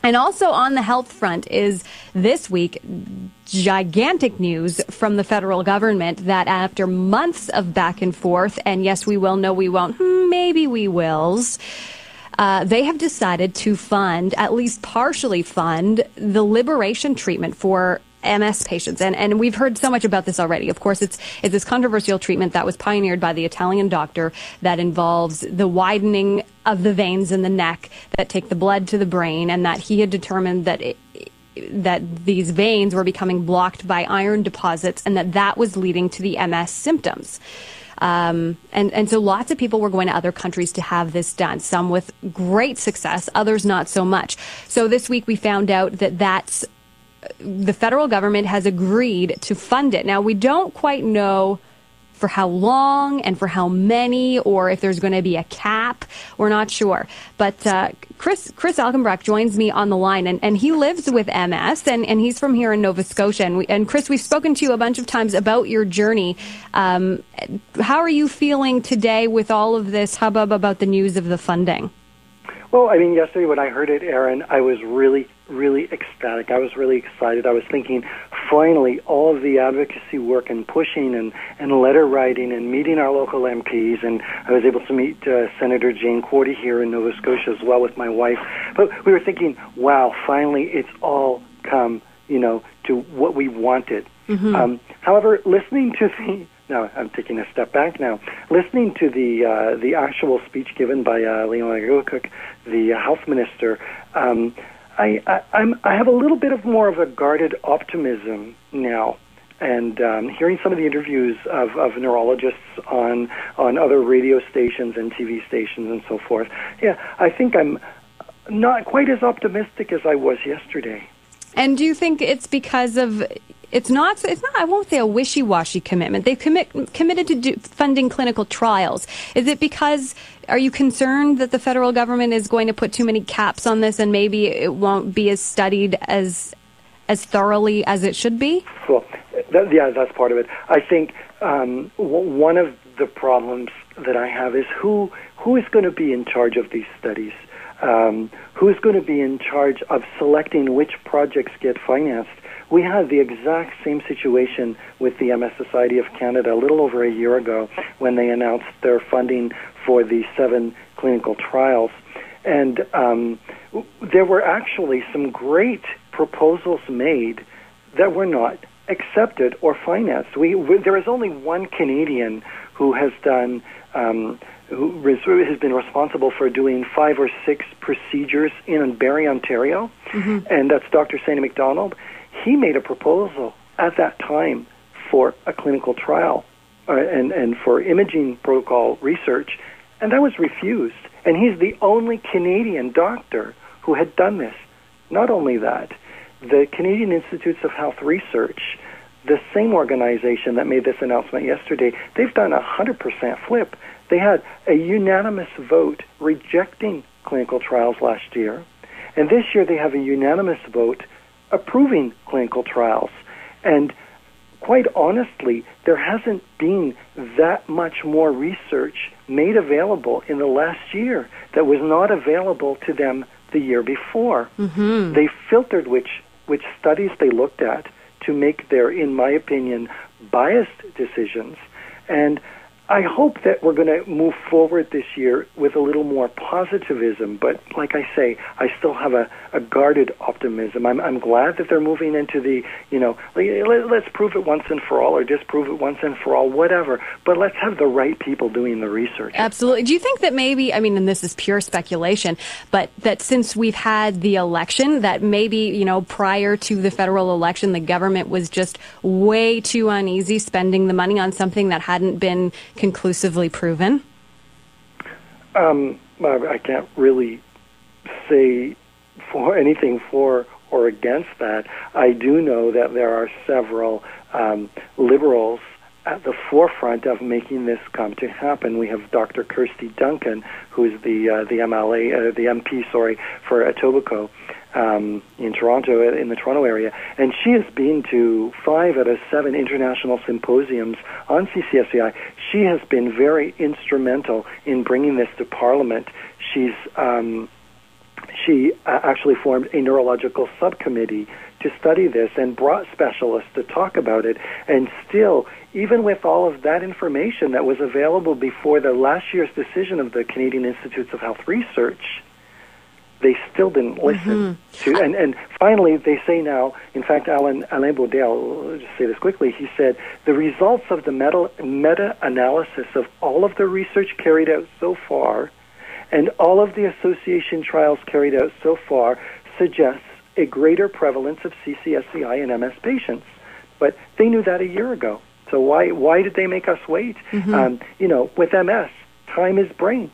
And also on the health front is this week gigantic news from the federal government that after months of back and forth, and yes, we will, no, we won't, maybe we wills, they have decided to fund, at least partially fund, the liberation treatment for MS patients. And we've heard so much about this already. Of course, it's this controversial treatment that was pioneered by the Italian doctor that involves the widening of the veins in the neck that take the blood to the brain, and that he had determined that that these veins were becoming blocked by iron deposits, and that was leading to the MS symptoms. And so lots of people were going to other countries to have this done, some with great success, others not so much. So this week we found out that the federal government has agreed to fund it. Now, we don't quite know for how long and for how many, or if there's going to be a cap. We're not sure. But Chris Alkenbrock joins me on the line, and he lives with MS, and he's from here in Nova Scotia. And Chris, we've spoken to you a bunch of times about your journey. How are you feeling today with all of this hubbub about the news of the funding? Well, I mean, yesterday when I heard it, Erin, I was really ecstatic. I was really excited. I was thinking, finally, all of the advocacy work and pushing and letter writing and meeting our local MPs, and I was able to meet Senator Jane Cordy here in Nova Scotia as well with my wife. But we were thinking, wow, finally, it's all come, to what we wanted. Mm-hmm. However, listening to now I'm taking a step back now. Listening to the actual speech given by Leona Aglukkaq, the health minister, I have a little bit of more of a guarded optimism now, and hearing some of the interviews of neurologists on other radio stations and TV stations and so forth. Yeah, I think I'm not quite as optimistic as I was yesterday. And do you think it's because of it's not, I won't say a wishy-washy commitment. They've committed to funding clinical trials. Is it because, are you concerned that the federal government is going to put too many caps on this and maybe it won't be as studied as thoroughly as it should be? Well, that's part of it. I think one of the problems that I have is who is going to be in charge of these studies? Who is going to be in charge of selecting which projects get financed? We had the exact same situation with the MS Society of Canada a little over a year ago when they announced their funding for the 7 clinical trials. And there were actually some great proposals made that were not accepted or financed. There is only one Canadian who has done, who has been responsible for doing 5 or 6 procedures in Barrie, Ontario, mm-hmm. and that's Dr. Sandy McDonald. He made a proposal at that time for a clinical trial and for imaging protocol research, and that was refused. And he's the only Canadian doctor who had done this. Not only that, the Canadian Institutes of Health Research, the same organization that made this announcement yesterday, they've done a 100% flip. They had a unanimous vote rejecting clinical trials last year, and this year they have a unanimous vote approving clinical trials. And quite honestly, there hasn't been that much more research made available in the last year that was not available to them the year before. Mm-hmm. They filtered which studies they looked at to make their, in my opinion, biased decisions. And I hope that we're going to move forward this year with a little more positivism, but like I say, I still have a guarded optimism. I'm glad that they're moving into the, let's prove it once and for all, or disprove it once and for all, whatever, but let's have the right people doing the research. Absolutely. Do you think that maybe, and this is pure speculation, but that since we've had the election, that maybe, prior to the federal election, the government was just way too uneasy spending the money on something that hadn't been conclusively proven? I can't really say anything for or against that. I do know that there are several liberals at the forefront of making this come to happen. We have Dr. Kirsty Duncan, who is the MP for Etobicoke in Toronto, in the Toronto area, and she has been to 5 out of 7 international symposiums on CCSCI. She has been very instrumental in bringing this to Parliament. She's she actually formed a neurological subcommittee to study this and brought specialists to talk about it. And still, even with all of that information that was available before the last year's decision of the Canadian Institutes of Health Research, they still didn't listen to. And finally, they say now, in fact, Alain Baudet, I'll just say this quickly, he said, the results of the meta-analysis of all of the research carried out so far and all of the association trials carried out so far suggests a greater prevalence of CCSCI in MS patients. But they knew that a year ago. So why did they make us wait? With MS, time is brain.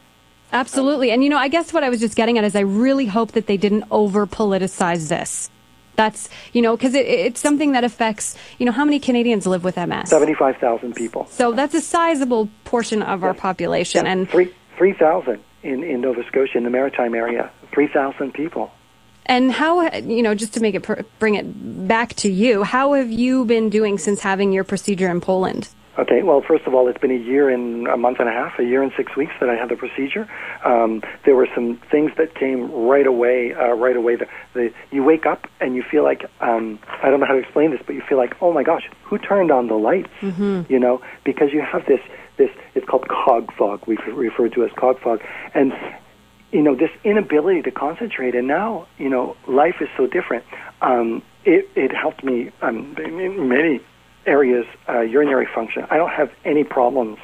Absolutely. And, I guess what I was just getting at is I really hope that they didn't over-politicize this. That's, because it's something that affects, how many Canadians live with MS? 75,000 people. So that's a sizable portion of our population. Yeah. And 3,000 in Nova Scotia, in the maritime area, 3,000 people. And how, just to make it bring it back to you, how have you been doing since having your procedure in Poland? Okay, well, first of all, it's been a year and a month and a half, a year and 6 weeks that I had the procedure. There were some things that came right away. You wake up and you feel like, I don't know how to explain this, but you feel like, oh my gosh, who turned on the lights? Because you have this, it's called cog fog, we refer to as cog fog. And, this inability to concentrate. And now, life is so different. It helped me in many areas, urinary function. I don't have any problems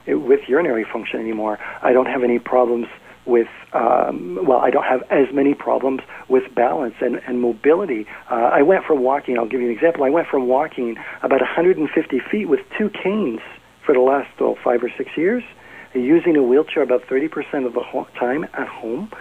with urinary function anymore. I don't have any problems with, I don't have as many problems with balance and mobility. I went from walking, I'll give you an example, I went from walking about 150 feet with 2 canes for the last 5 or 6 years, using a wheelchair about 30% of the time at home.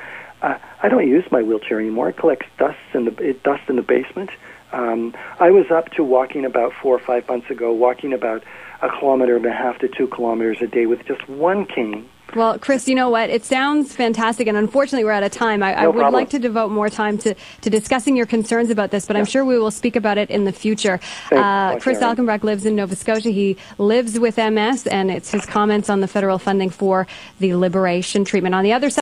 I don't use my wheelchair anymore. It collects dust in the basement. I was up to walking about 4 or 5 months ago, walking about 1.5 kilometers to 2 kilometers a day with just 1 cane. Well, Chris, you know what? It sounds fantastic, and unfortunately we're out of time. I would like to devote more time to discussing your concerns about this, but I'm sure we will speak about it in the future. Chris Alkenbrecht lives in Nova Scotia. He lives with MS, and it's his comments on the federal funding for the liberation treatment. On the other side,